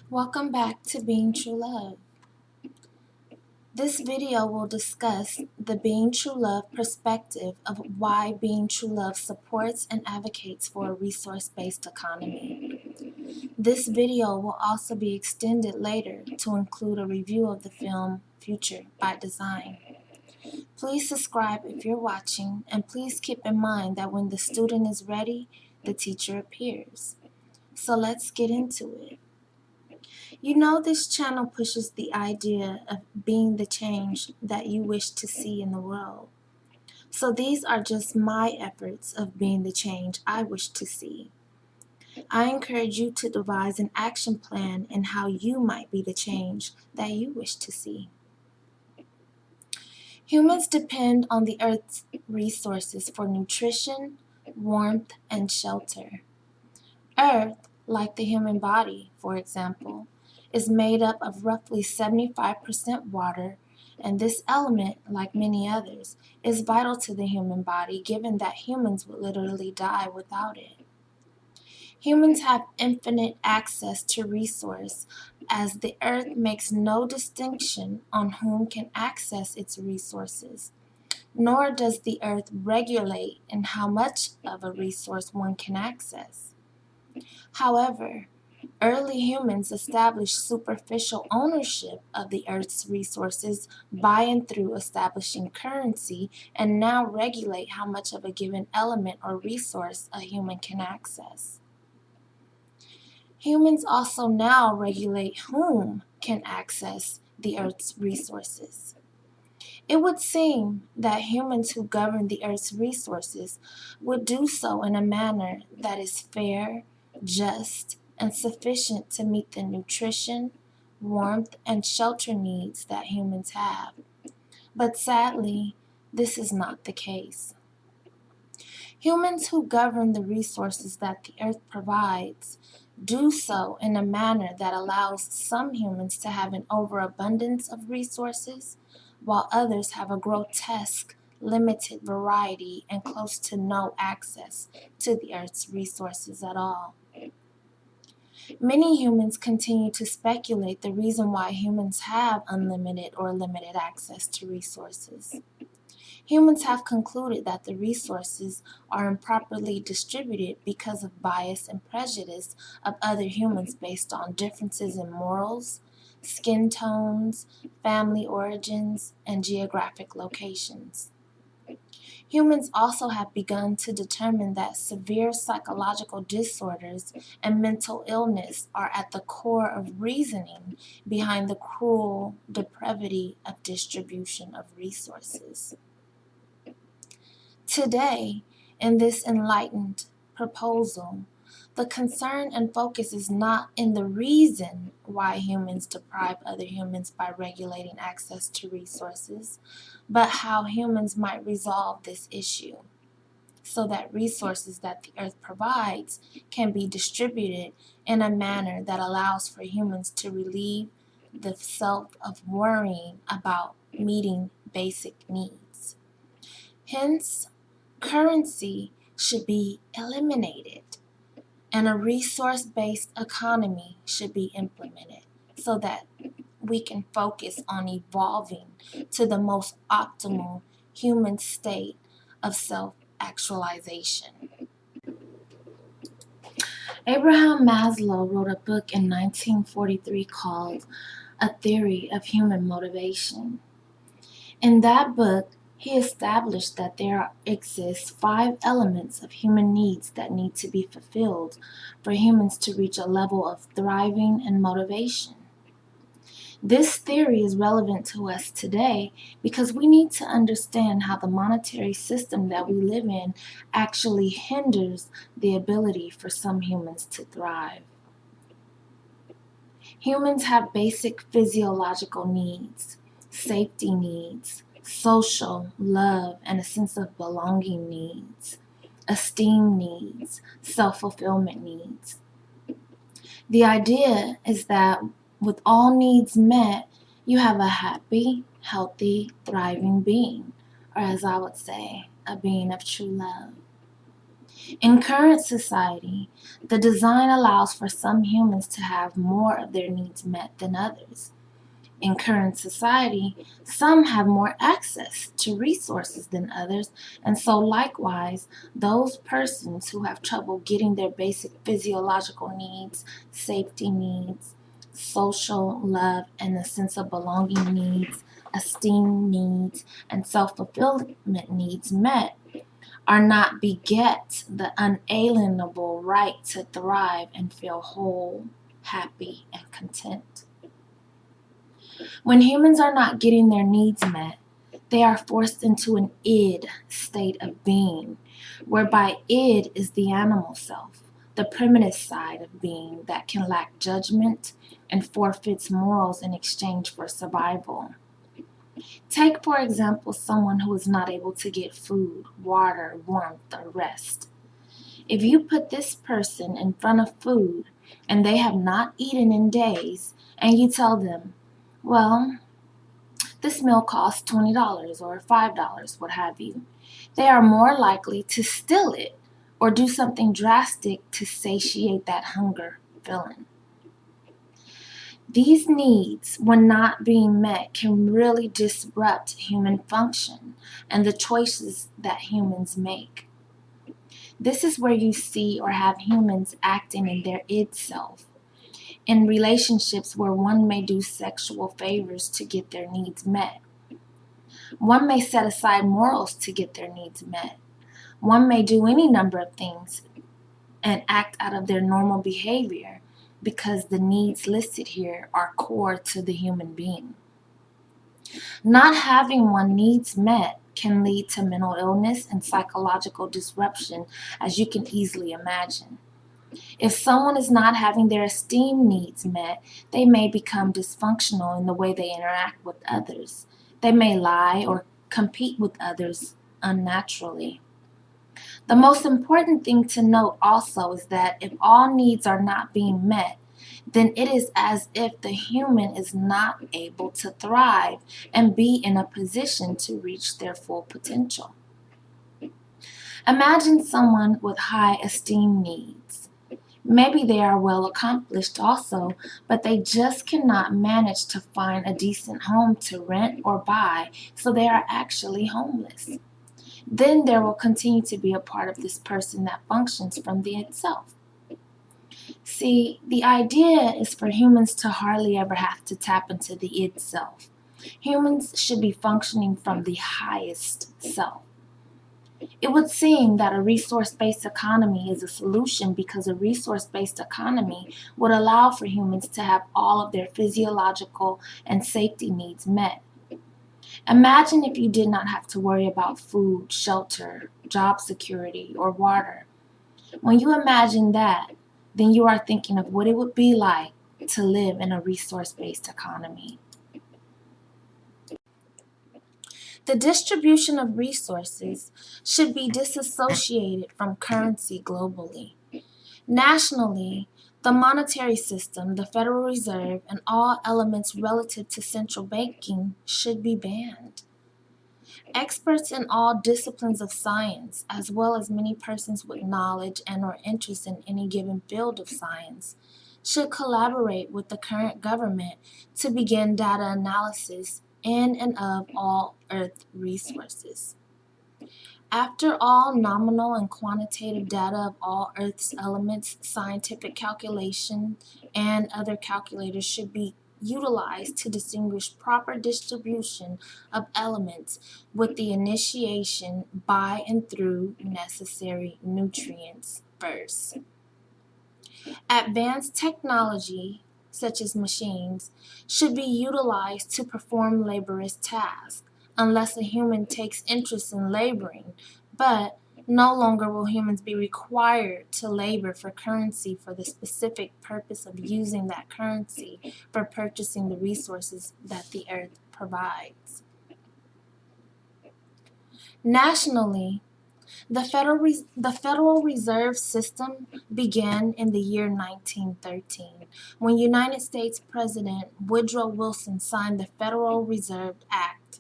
Welcome back to Being True Love. This video will discuss the Being True Love perspective of why Being True Love supports and advocates for a resource-based economy. This video will also be extended later to include a review of the film Future by Design. Please subscribe if you're watching, and please keep in mind that when the student is ready, the teacher appears. So let's get into it. You know, this channel pushes the idea of being the change that you wish to see in the world. So these are just my efforts of being the change I wish to see. I encourage you to devise an action plan in how you might be the change that you wish to see. Humans depend on the Earth's resources for nutrition, warmth, and shelter. Earth, like the human body, for example, is made up of roughly 75% water, and this element, like many others, is vital to the human body given that humans would literally die without it. Humans have infinite access to resource as the earth makes no distinction on whom can access its resources, nor does the earth regulate in how much of a resource one can access. However, early humans established superficial ownership of the Earth's resources by and through establishing currency, and now regulate how much of a given element or resource a human can access. Humans also now regulate whom can access the Earth's resources. It would seem that humans who govern the Earth's resources would do so in a manner that is fair, just, and sufficient to meet the nutrition, warmth, and shelter needs that humans have. But sadly, this is not the case. Humans who govern the resources that the earth provides do so in a manner that allows some humans to have an overabundance of resources, while others have a grotesque, limited variety and close to no access to the earth's resources at all. Many humans continue to speculate the reason why humans have unlimited or limited access to resources. Humans have concluded that the resources are improperly distributed because of bias and prejudice of other humans based on differences in morals, skin tones, family origins, and geographic locations. Humans also have begun to determine that severe psychological disorders and mental illness are at the core of reasoning behind the cruel depravity of distribution of resources. Today, in this enlightened proposal, the concern and focus is not in the reason why humans deprive other humans by regulating access to resources, but how humans might resolve this issue so that resources that the earth provides can be distributed in a manner that allows for humans to relieve the self of worrying about meeting basic needs. Hence, currency should be eliminated and a resource-based economy should be implemented so that we can focus on evolving to the most optimal human state of self-actualization. Abraham Maslow wrote a book in 1943 called A Theory of Human Motivation. In that book, he established that there exist 5 elements of human needs that need to be fulfilled for humans to reach a level of thriving and motivation. This theory is relevant to us today because we need to understand how the monetary system that we live in actually hinders the ability for some humans to thrive. Humans have basic physiological needs, safety needs, social, love, and a sense of belonging needs, esteem needs, self-fulfillment needs. The idea is that with all needs met, you have a happy, healthy, thriving being, or as I would say, a being of true love. In current society, the design allows for some humans to have more of their needs met than others. In current society, some have more access to resources than others, and so likewise, those persons who have trouble getting their basic physiological needs, safety needs, social love and a sense of belonging needs, esteem needs, and self-fulfillment needs met, are not beget the unalienable right to thrive and feel whole, happy, and content. When humans are not getting their needs met, they are forced into an id state of being, whereby id is the animal self, the primitive side of being that can lack judgment and forfeits morals in exchange for survival. Take, for example, someone who is not able to get food, water, warmth, or rest. If you put this person in front of food and they have not eaten in days, and you tell them, well, this meal costs $20 or $5, what have you, they are more likely to steal it or do something drastic to satiate that hunger feeling. These needs, when not being met, can really disrupt human function and the choices that humans make. This is where you see or have humans acting in their id self, in relationships where one may do sexual favors to get their needs met. One may set aside morals to get their needs met. One may do any number of things and act out of their normal behavior because the needs listed here are core to the human being. Not having one's needs met can lead to mental illness and psychological disruption, as you can easily imagine. If someone is not having their esteem needs met, they may become dysfunctional in the way they interact with others. They may lie or compete with others unnaturally. The most important thing to note also is that if all needs are not being met, then it is as if the human is not able to thrive and be in a position to reach their full potential. Imagine someone with high esteem needs. Maybe they are well accomplished also, but they just cannot manage to find a decent home to rent or buy, so they are actually homeless. Then there will continue to be a part of this person that functions from the itself. See, the idea is for humans to hardly ever have to tap into the id self. Humans should be functioning from the highest self. It would seem that a resource-based economy is a solution because a resource-based economy would allow for humans to have all of their physiological and safety needs met. Imagine if you did not have to worry about food, shelter, job security, or water. When you imagine that, then you are thinking of what it would be like to live in a resource-based economy. The distribution of resources should be disassociated from currency globally. Nationally, the monetary system, the Federal Reserve, and all elements relative to central banking should be banned. Experts in all disciplines of science, as well as many persons with knowledge and or interest in any given field of science, should collaborate with the current government to begin data analysis in and of all Earth resources. After all nominal and quantitative data of all Earth's elements, scientific calculation and other calculators should be utilized to distinguish proper distribution of elements with the initiation by and through necessary nutrients first. Advanced technology, such as machines, should be utilized to perform laborious tasks, unless a human takes interest in laboring, but no longer will humans be required to labor for currency for the specific purpose of using that currency for purchasing the resources that the earth provides. Nationally, the Federal Reserve System began in the year 1913, when United States President Woodrow Wilson signed the Federal Reserve Act.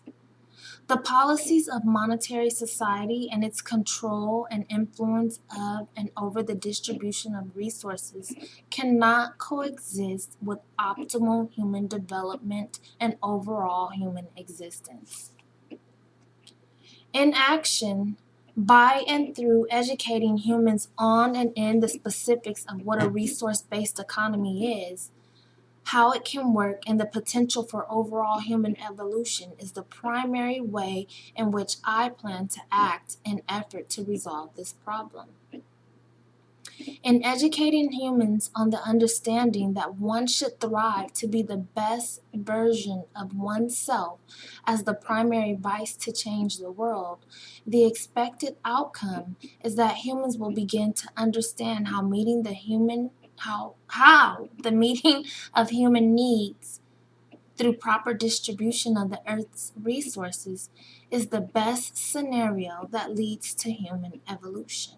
The policies of monetary society and its control and influence of and over the distribution of resources cannot coexist with optimal human development and overall human existence. In action, by and through educating humans on and in the specifics of what a resource-based economy is, how it can work, and the potential for overall human evolution is the primary way in which I plan to act in effort to resolve this problem. In educating humans on the understanding that one should thrive to be the best version of oneself as the primary vice to change the world, the expected outcome is that humans will begin to understand how meeting the meeting of human needs through proper distribution of the Earth's resources is the best scenario that leads to human evolution.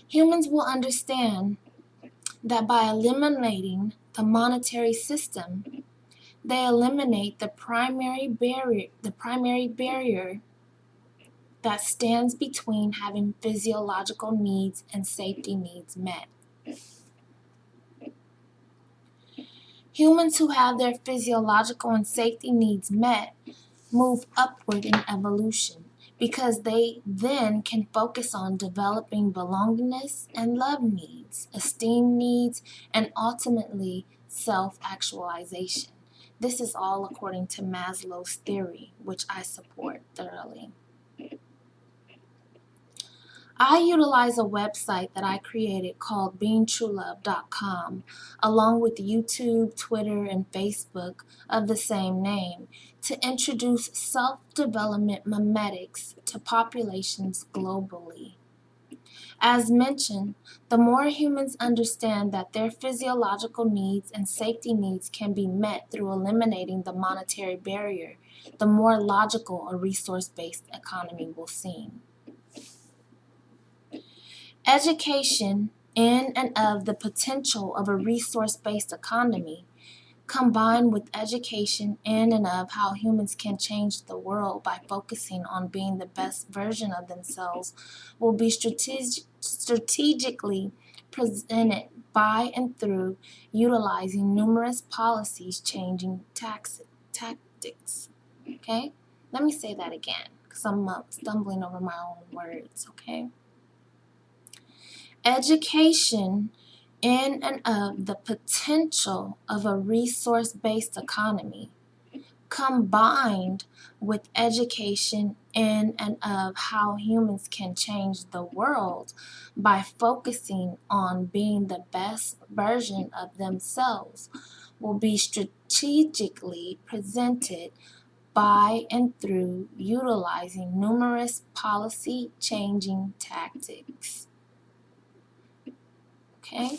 Humans will understand that by eliminating the monetary system, they eliminate the primary barrier that stands between having physiological needs and safety needs met. Humans who have their physiological and safety needs met move upward in evolution because they then can focus on developing belongingness and love needs, esteem needs, and ultimately self-actualization. This is all according to Maslow's theory, which I support thoroughly. I utilize a website that I created called 𝑩𝒆𝒊𝒏𝒈𝒄𝒐𝒎, along with YouTube, Twitter, and Facebook of the same name, to introduce self-development memetics to populations globally. As mentioned, the more humans understand that their physiological needs and safety needs can be met through eliminating the monetary barrier, the more logical a resource-based economy will seem. Education in and of the potential of a resource-based economy, combined with education in and of how humans can change the world by focusing on being the best version of themselves, will be strategically presented by and through utilizing numerous policies changing tactics. Okay? Let me say that again, because I'm stumbling over my own words, okay? Education in and of the potential of a resource-based economy, combined with education in and of how humans can change the world by focusing on being the best version of themselves, will be strategically presented by and through utilizing numerous policy-changing tactics. Okay?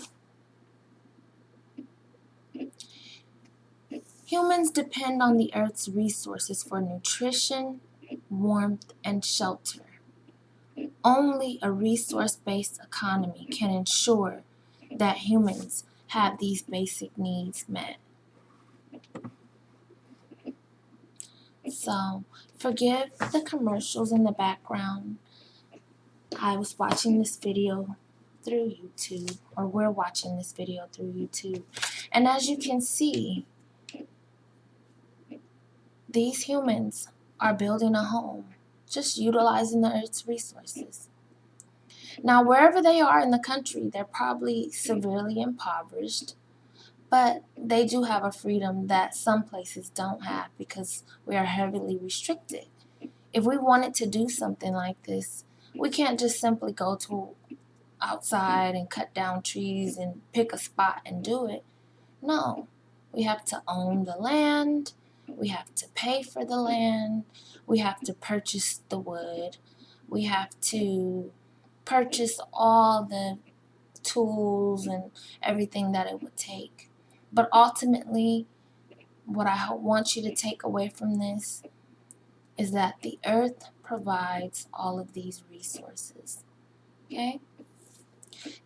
Humans depend on the Earth's resources for nutrition, warmth, and shelter. Only a resource-based economy can ensure that humans have these basic needs met. So, forgive the commercials in the background. I was watching this video through YouTube, or we're watching this video through YouTube. And as you can see, these humans are building a home, just utilizing the Earth's resources. Now, wherever they are in the country, they're probably severely impoverished, but they do have a freedom that some places don't have because we are heavily restricted. If we wanted to do something like this, we can't just simply go to outside and cut down trees and pick a spot and do it. No, we have to own the land, we have to pay for the land, we have to purchase the wood, we have to purchase all the tools and everything that it would take. But ultimately, what I want you to take away from this is that the Earth provides all of these resources. Okay?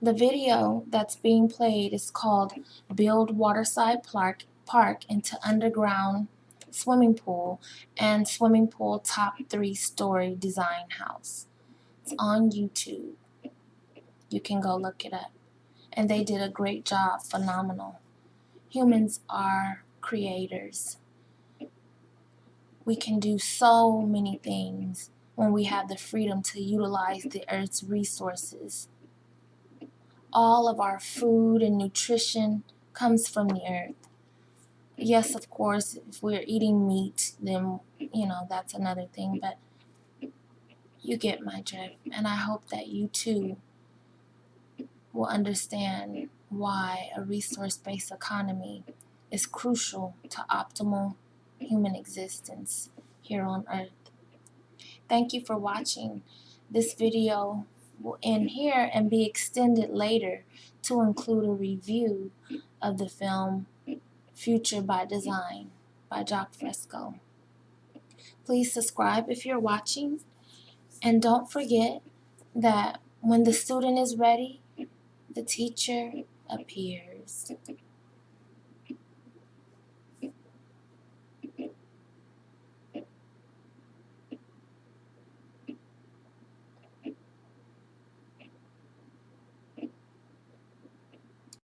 The video that's being played is called Build Waterside Park into Underground swimming pool and swimming pool top 3-story design house. It's on YouTube. You can go look it up. And they did a great job, phenomenal. Humans are creators. We can do so many things when we have the freedom to utilize the earth's resources. All of our food and nutrition comes from the earth. Yes, of course, if we're eating meat, then, that's another thing, but you get my drift. And I hope that you too will understand why a resource-based economy is crucial to optimal human existence here on Earth. Thank you for watching. This video will end here and be extended later to include a review of the film Future by Design by Jacques Fresco. Please subscribe if you're watching, and don't forget that when the student is ready, the teacher appears.